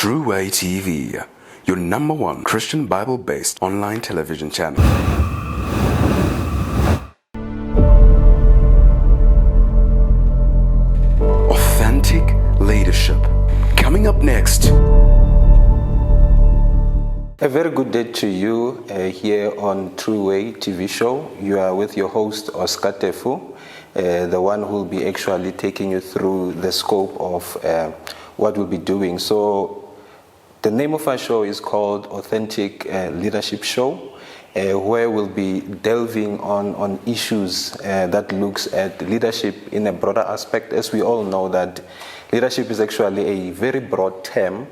Truway TV, your number one Christian Bible-based online television channel. Authentic leadership. Coming up next. A very good day to you here on Truway TV show. You are with your host Oscar Tefu, the one who will be actually taking you through the scope of what we'll be doing. So the name of our show is called Authentic Leadership Show, where we'll be delving on issues that looks at leadership in a broader aspect. As we all know that leadership is actually a very broad term,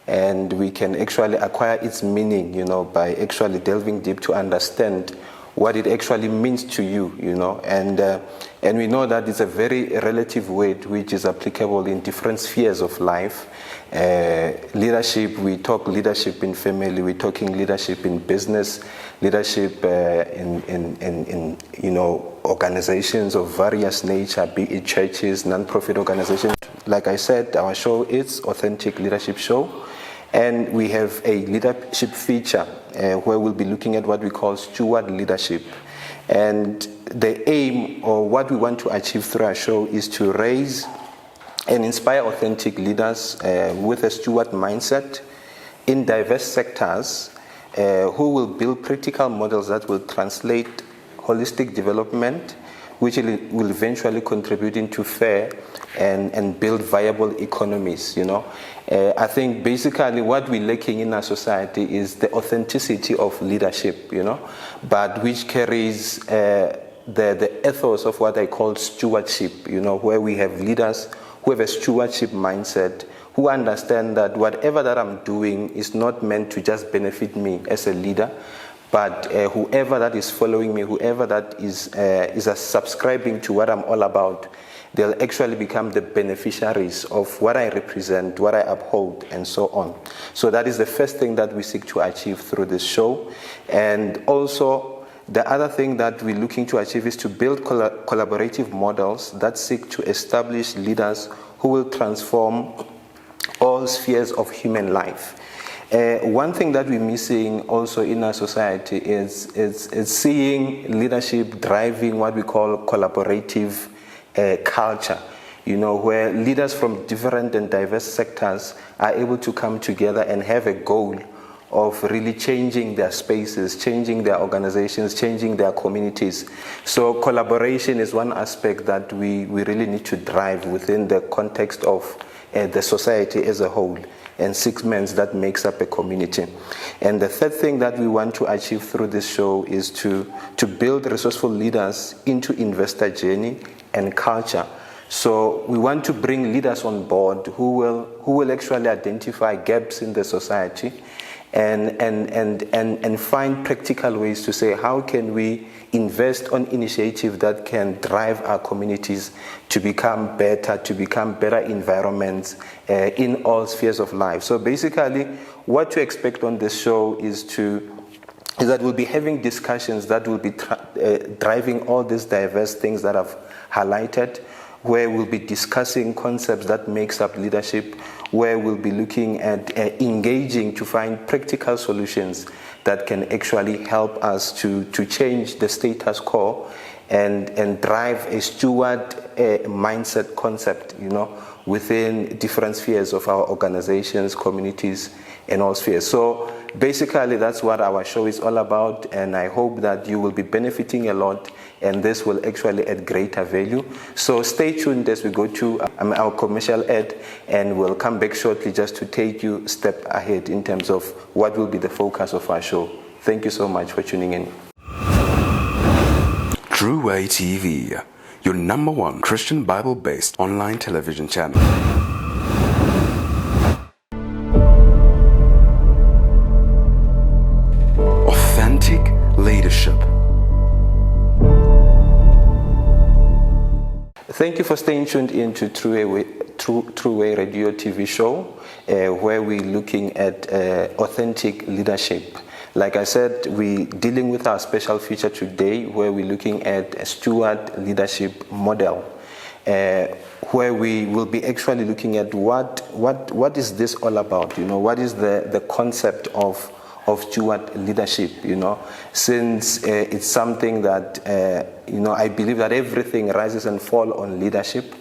and we can actually acquire its meaning, by actually delving deep to understand what it actually means to you, and we know that it's a very relative word which is applicable in different spheres of life. Leadership, we talk leadership in family, we're talking leadership in business, leadership in organizations of various nature, be it churches, non-profit organizations. Like I said, our show is Authentic Leadership Show. And we have a leadership feature where we'll be looking at what we call steward leadership. And the aim, or what we want to achieve through our show, is to raise and inspire authentic leaders with a steward mindset in diverse sectors who will build practical models that will translate holistic development, which will eventually contribute into fair and build viable economies, I think basically what we're lacking in our society is the authenticity of leadership, but which carries the ethos of what I call stewardship, where we have leaders who have a stewardship mindset, who understand that whatever that I'm doing is not meant to just benefit me as a leader, but whoever that is following me, whoever that is subscribing to what I'm all about, they'll actually become the beneficiaries of what I represent, what I uphold, and so on. So that is the first thing that we seek to achieve through this show. And also, the other thing that we're looking to achieve is to build collaborative models that seek to establish leaders who will transform all spheres of human life. One thing that we're missing also in our society is seeing leadership driving what we call collaborative culture, where leaders from different and diverse sectors are able to come together and have a goal of really changing their spaces, changing their organizations, changing their communities. So collaboration is one aspect that we really need to drive within the context of the society as a whole, and segments that makes up a community. And the third thing that we want to achieve through this show is to build resourceful leaders into investor journey and culture. So we want to bring leaders on board who will actually identify gaps in the society and find practical ways to say, how can we invest on initiatives that can drive our communities to become better environments in all spheres of life. So basically, what to expect on this show is that we'll be having discussions that will be driving all these diverse things that I've highlighted, where we'll be discussing concepts that makes up leadership, where we'll be looking at engaging to find practical solutions that can actually help us to change the status quo and drive a steward mindset concept, within different spheres of our organizations, communities, and all spheres. So basically, that's what our show is all about, and I hope that you will be benefiting a lot, and this will actually add greater value. So stay tuned as we go to our commercial ad, and we'll come back shortly just to take you a step ahead in terms of what will be the focus of our show. Thank you so much for tuning in. Truway TV, your number one Christian Bible-based online television channel. Authentic leadership. Thank you for staying tuned into Truway Radio TV show, where we're looking at authentic leadership. Like I said, we're dealing with our special feature today, where we're looking at a steward leadership model. where we will be actually looking at what is this all about? What is the concept of steward leadership? Since it's something that I believe that everything rises and falls on leadership.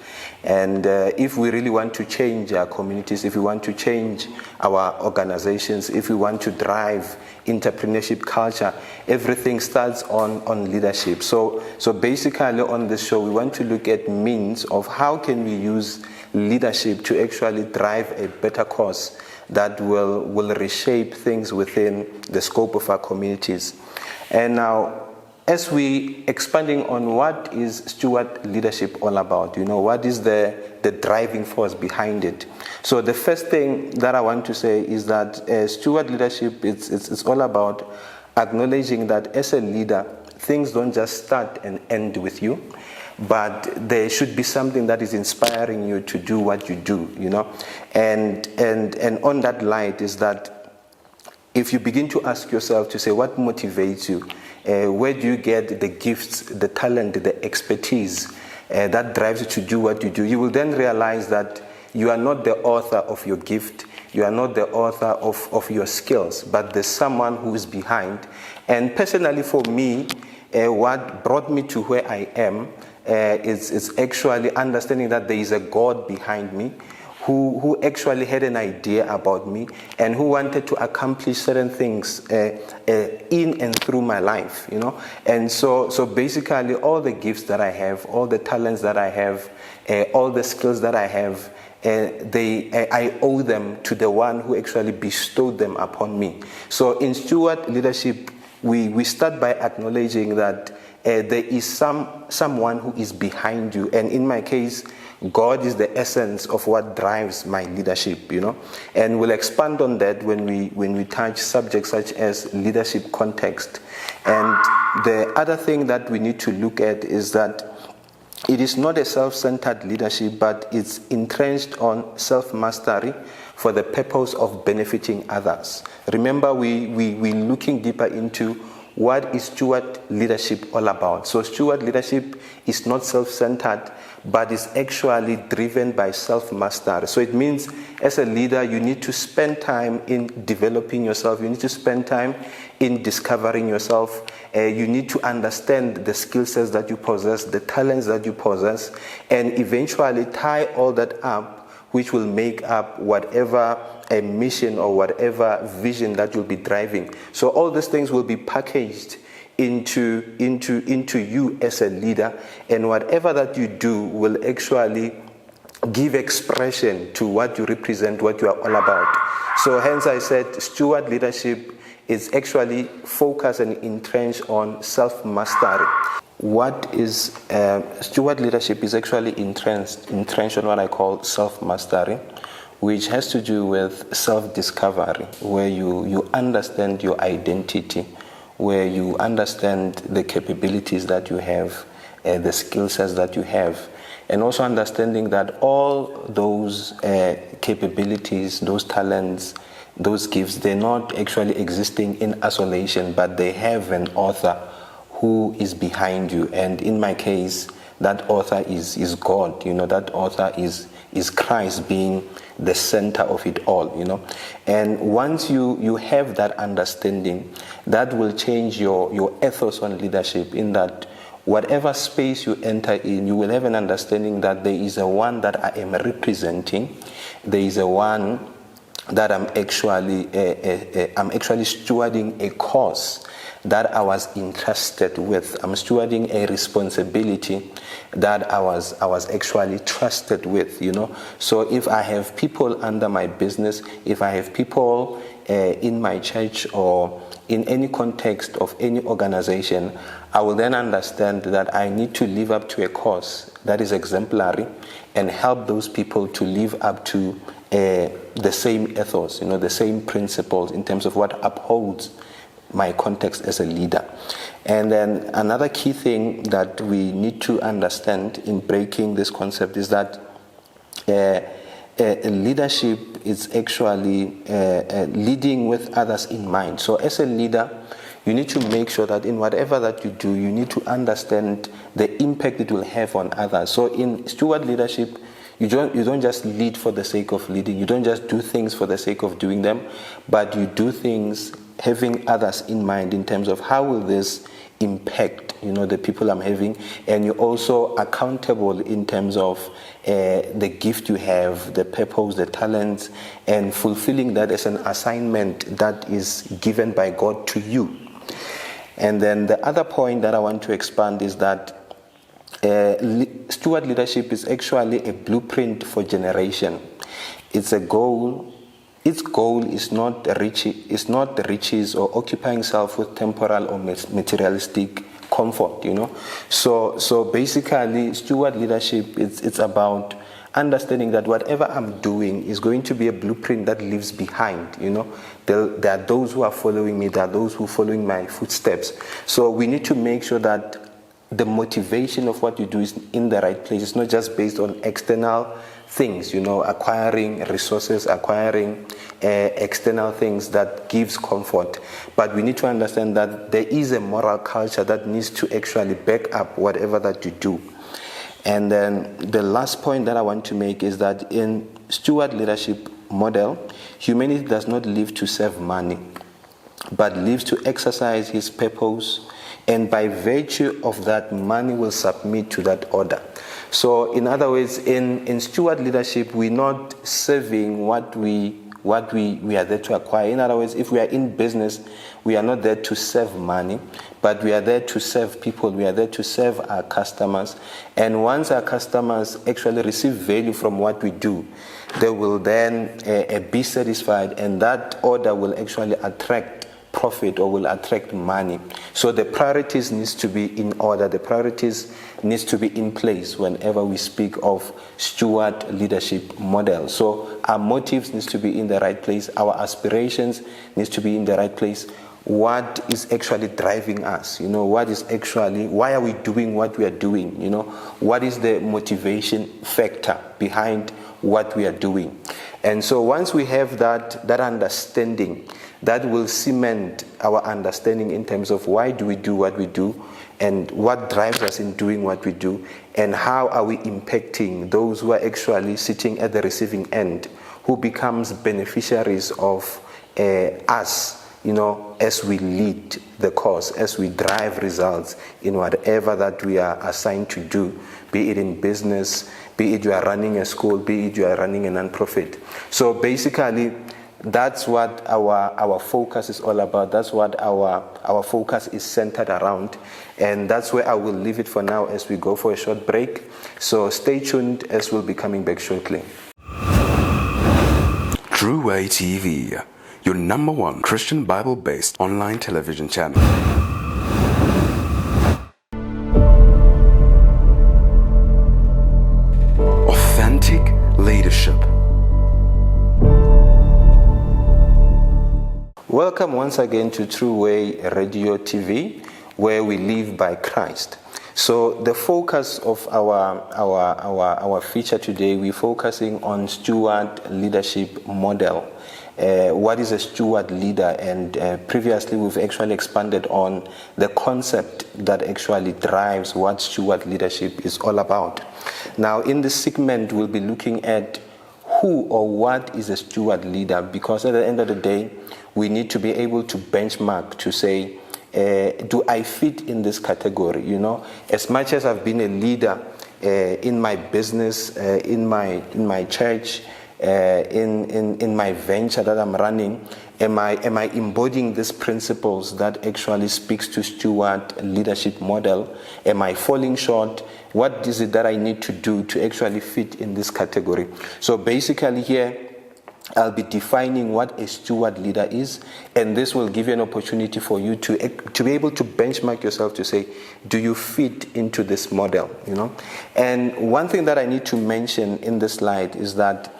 And if we really want to change our communities, if we want to change our organizations, if we want to drive entrepreneurship culture, everything starts on leadership. So basically on this show, we want to look at means of how can we use leadership to actually drive a better cause that will reshape things within the scope of our communities. And now, as we expanding on what is steward leadership all about, what is the driving force behind it? So the first thing that I want to say is that steward leadership, it's all about acknowledging that as a leader, things don't just start and end with you, but there should be something that is inspiring you to do what you do, and on that light is that if you begin to ask yourself to say what motivates you, where do you get the gifts, the talent, the expertise that drives you to do what you do, you will then realize that you are not the author of your gift, you are not the author of your skills, but there's someone who is behind. And personally for me, what brought me to where I am is actually understanding that there is a God behind me who actually had an idea about me and who wanted to accomplish certain things in and through my life, And so basically all the gifts that I have, all the talents that I have, all the skills that I have, I owe them to the one who actually bestowed them upon me. So in steward leadership, we start by acknowledging that there is someone who is behind you, and in my case, God is the essence of what drives my leadership, and we'll expand on that when we touch subjects such as leadership context. And the other thing that we need to look at is that it is not a self-centered leadership, but it's entrenched on self-mastery for the purpose of benefiting others. Remember, we're looking deeper into what is steward leadership all about. So steward leadership is not self-centered, but is actually driven by self-mastery. So it means as a leader, you need to spend time in developing yourself. You need to spend time in discovering yourself. You need to understand the skill sets that you possess, the talents that you possess, and eventually tie all that up, which will make up whatever a mission or whatever vision that you'll be driving. So all these things will be packaged into you as a leader, and whatever that you do will actually give expression to what you represent, what you are all about. So hence I said steward leadership is actually focused and entrenched on self-mastery. What is steward leadership is actually entrenched on what I call self-mastery, which has to do with self-discovery, where you understand your identity, where you understand the capabilities that you have, the skill sets that you have, and also understanding that all those capabilities, those talents, those gifts, they're not actually existing in isolation, but they have an author who is behind you. And in my case, that author is God. That author is Christ being the center of it all, And once you have that understanding, that will change your ethos on leadership, in that whatever space you enter in, you will have an understanding that there is a one that I am representing. There is a one that I'm actually stewarding a cause that I was entrusted with. I'm stewarding a responsibility that I was actually trusted with, So if I have people under my business, if I have people in my church or in any context of any organization, I will then understand that I need to live up to a cause that is exemplary and help those people to live up to the same ethos, the same principles in terms of what upholds my context as a leader. And then another key thing that we need to understand in breaking this concept is that leadership is actually leading with others in mind. So as a leader, you need to make sure that in whatever that you do, you need to understand the impact it will have on others. So in steward leadership, you don't just lead for the sake of leading. You don't just do things for the sake of doing them, but you do things having others in mind in terms of how will this impact, the people I'm having, and you're also accountable in terms of the gift you have, the purpose, the talents, and fulfilling that as an assignment that is given by God to you. And then the other point that I want to expand is that steward leadership is actually a blueprint for generation. It's a goal. Its goal is not the riches or occupying self with temporal or materialistic comfort. So basically, steward leadership it's about understanding that whatever I'm doing is going to be a blueprint that leaves behind. There are those who are following me. There are those who are following my footsteps. So we need to make sure that the motivation of what you do is in the right place. It's not just based on external things, acquiring resources, acquiring external things that gives comfort. But we need to understand that there is a moral culture that needs to actually back up whatever that you do. And then the last point that I want to make is that in steward leadership model, humanity does not live to serve money, but lives to exercise his purpose. And by virtue of that, money will submit to that order. So in other words, in steward leadership, we're not serving what we are there to acquire. In other words, if we are in business, we are not there to serve money, but we are there to serve people. We are there to serve our customers. And once our customers actually receive value from what we do, they will then be satisfied, and that order will actually attract profit or will attract money. So the priorities needs to be in order. The priorities needs to be in place whenever we speak of steward leadership model. So our motives needs to be in the right place. Our aspirations needs to be in the right place. What is actually driving us? Why are we doing what we are doing? What is the motivation factor behind what we are doing? And so once we have that understanding, that will cement our understanding in terms of why do we do what we do, and what drives us in doing what we do, and how are we impacting those who are actually sitting at the receiving end, who becomes beneficiaries of us, as we lead the cause, as we drive results in whatever that we are assigned to do, be it in business, be it you are running a school, be it you are running a non-profit. So basically, that's what our focus is all about. That's what our focus is centered around. And that's where I will leave it for now as we go for a short break. So stay tuned as we'll be coming back shortly. Truway TV, your number one Christian Bible-based online television channel. Authentic leadership. Welcome once again to Truway Radio TV, where we live by Christ. So the focus of our feature today, we're focusing on steward leadership model. What is a steward leader? And previously we've actually expanded on the concept that actually drives what steward leadership is all about. Now in this segment, we'll be looking at who or what is a steward leader, because at the end of the day, we need to be able to benchmark to say, do I fit in this category? As much as I've been a leader in my business, in my church, in my venture that I'm running, am I embodying these principles that actually speaks to steward leadership model? Am I falling short? What is it that I need to do to actually fit in this category? So basically here, I'll be defining what a steward leader is, and this will give you an opportunity for you to be able to benchmark yourself to say, do you fit into this model? And one thing that I need to mention in this slide is that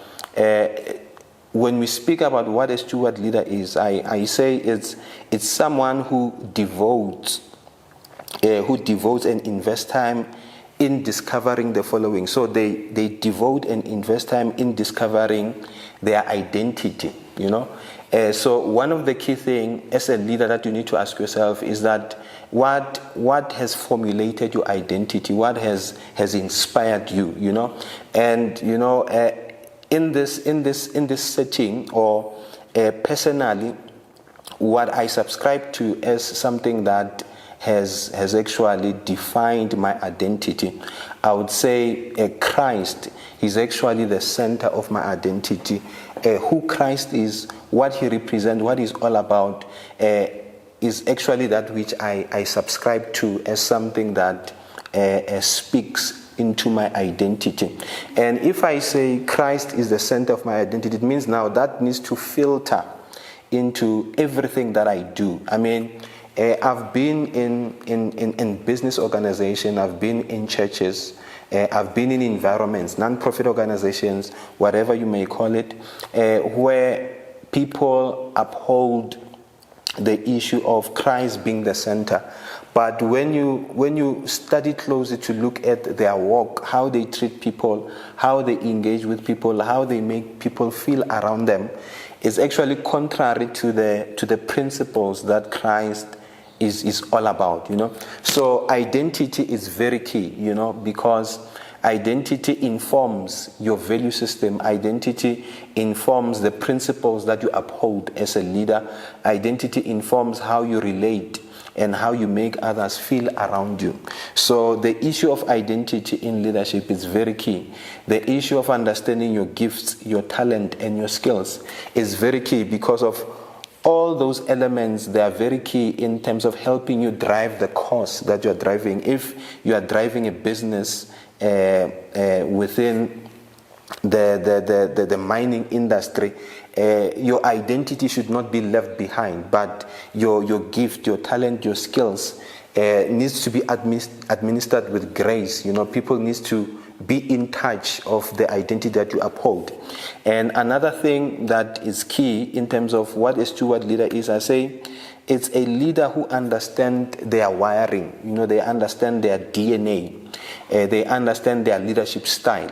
when we speak about what a steward leader is, I say it's someone who devotes and invests time in discovering the following. So they devote and invest time in discovering their identity, So one of the key things as a leader that you need to ask yourself is that what has formulated your identity, what has inspired you, and in this setting, or personally, what I subscribe to as something that has actually defined my identity, I would say Christ is actually the center of my identity. Who Christ is, what he represents, what he's all about, is actually that which I subscribe to as something that speaks into my identity. And if I say Christ is the center of my identity, it means now that needs to filter into everything that I do. I mean, I've been in business organization, I've been in churches, I've been in environments, non-profit organizations, whatever you may call it, where people uphold the issue of Christ being the center. But when you study closely to look at their work, how they treat people, how they engage with people, how they make people feel around them, is actually contrary to the principles that Christ is all about, So identity is very key, because identity informs your value system. Identity informs the principles that you uphold as a leader. Identity informs how you relate and how you make others feel around you. So the issue of identity in leadership is very key. The issue of understanding your gifts, your talent, and your skills is very key, because of all those elements. They are very key in terms of helping you drive the course that you are driving. If you are driving a business within the mining industry, your identity should not be left behind, but your gift, your talent, your skills needs to be administered with grace. People need to be in touch of the identity that you uphold. And another thing that is key in terms of what a steward leader is, I say, it's a leader who understands their wiring. They understand their DNA. They understand their leadership style.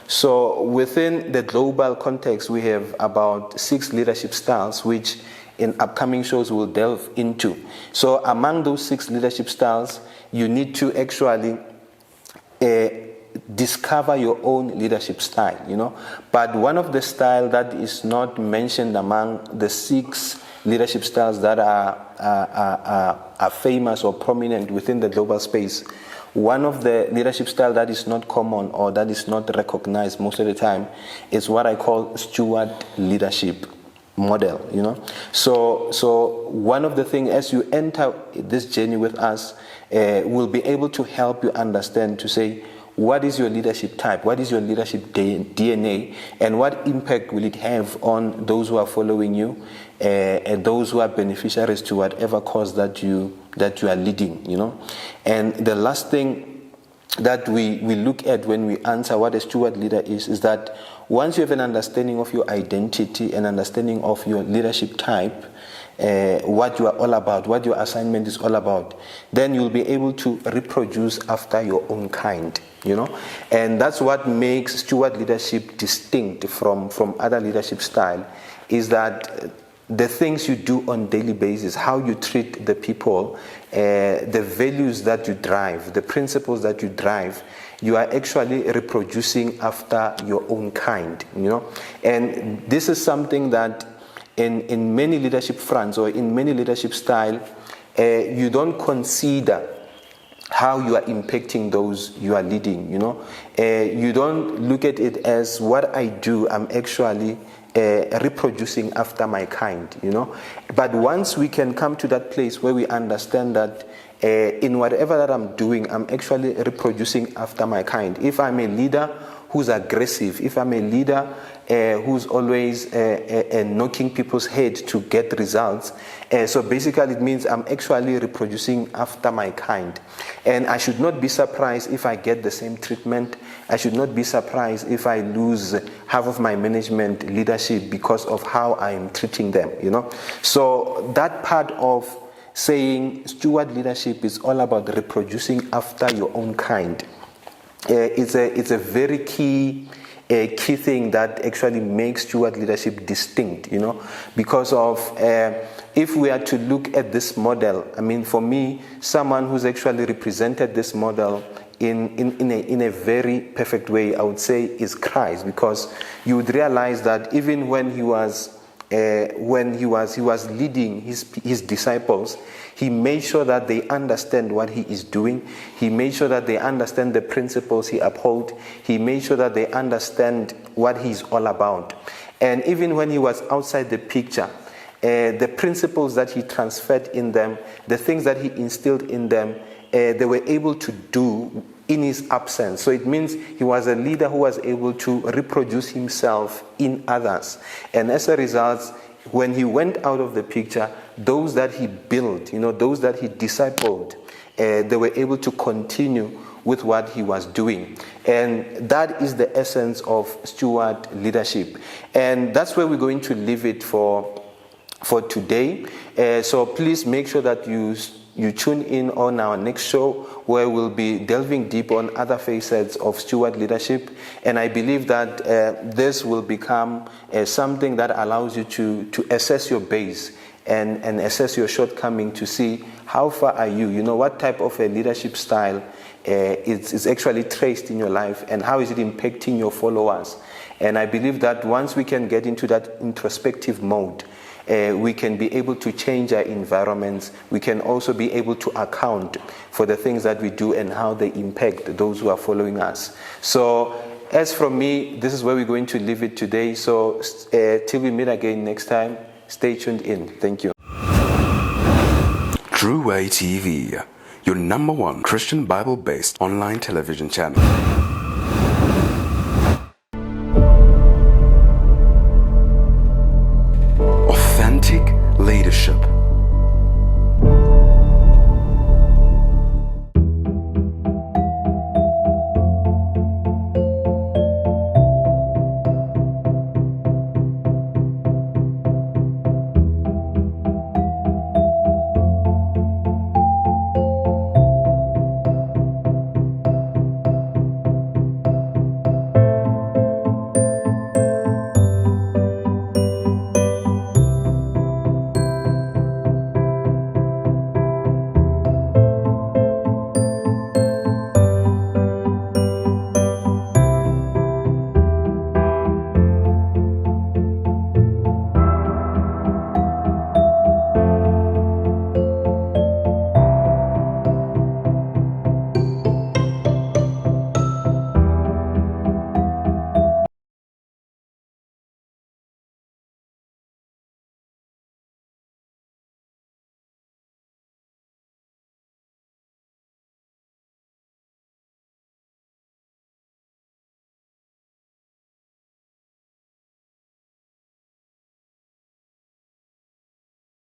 So within the global context, we have about 6 leadership styles, which in upcoming shows we'll delve into. So among those 6 leadership styles, you need to actually discover your own leadership style. But one of the style that is not mentioned among the 6 leadership styles that are famous or prominent within the global space, one of the leadership style that is not common or that is not recognized most of the time is what I call steward leadership model. So one of the things, as you enter this journey with us, we'll be able to help you understand, to say, what is your leadership type? What is your leadership DNA? And what impact will it have on those who are following you, and those who are beneficiaries to whatever cause that you are leading? And the last thing that we look at when we answer what a steward leader is that once you have an understanding of your identity, an understanding of your leadership type, what you are all about, what your assignment is all about, then you'll be able to reproduce after your own kind, and that's what makes steward leadership distinct from other leadership style, is that the things you do on daily basis, how you treat the people, the values that you drive, the principles that you drive, you are actually reproducing after your own kind, and this is something that in many leadership fronts or in many leadership style, you don't consider how you are impacting those you are leading. You don't look at it as what I do, I'm actually reproducing after my kind. But once we can come to that place where we understand that in whatever that I'm doing, I'm actually reproducing after my kind. If I'm a leader who's aggressive, if I'm a leader who's always knocking people's head to get results, so basically it means I'm actually reproducing after my kind. And I should not be surprised if I get the same treatment. I should not be surprised if I lose half of my management leadership because of how I'm treating them, So that part of saying steward leadership is all about reproducing after your own kind. It's a very key key thing that actually makes steward leadership distinct, because of if we are to look at this model, I mean, for me, someone who's actually represented this model in a very perfect way, I would say, is Christ, because you would realize that even when he was leading his disciples, he made sure that they understand what he is doing. He made sure that they understand the principles he upholds. He made sure that they understand what he's all about. And even when he was outside the picture, the principles that he transferred in them, the things that he instilled in them, they were able to do in his absence. So it means he was a leader who was able to reproduce himself in others. And as a result, when he went out of the picture, those that he built, those that he discipled, they were able to continue with what he was doing. And that is the essence of steward leadership. And that's where we're going to leave it for today. So please make sure that you tune in on our next show, where we'll be delving deep on other facets of steward leadership. And I believe that this will become something that allows you to assess your base and assess your shortcoming, to see how far are you, what type of a leadership style is actually traced in your life, and how is it impacting your followers. And I believe that once we can get into that introspective mode, we can be able to change our environments. We can also be able to account for the things that we do and how they impact those who are following us. So as from me, this is where we're going to leave it today. So till we meet again next time, stay tuned in. Thank you. Truway TV, your #1 Christian Bible-based online television channel.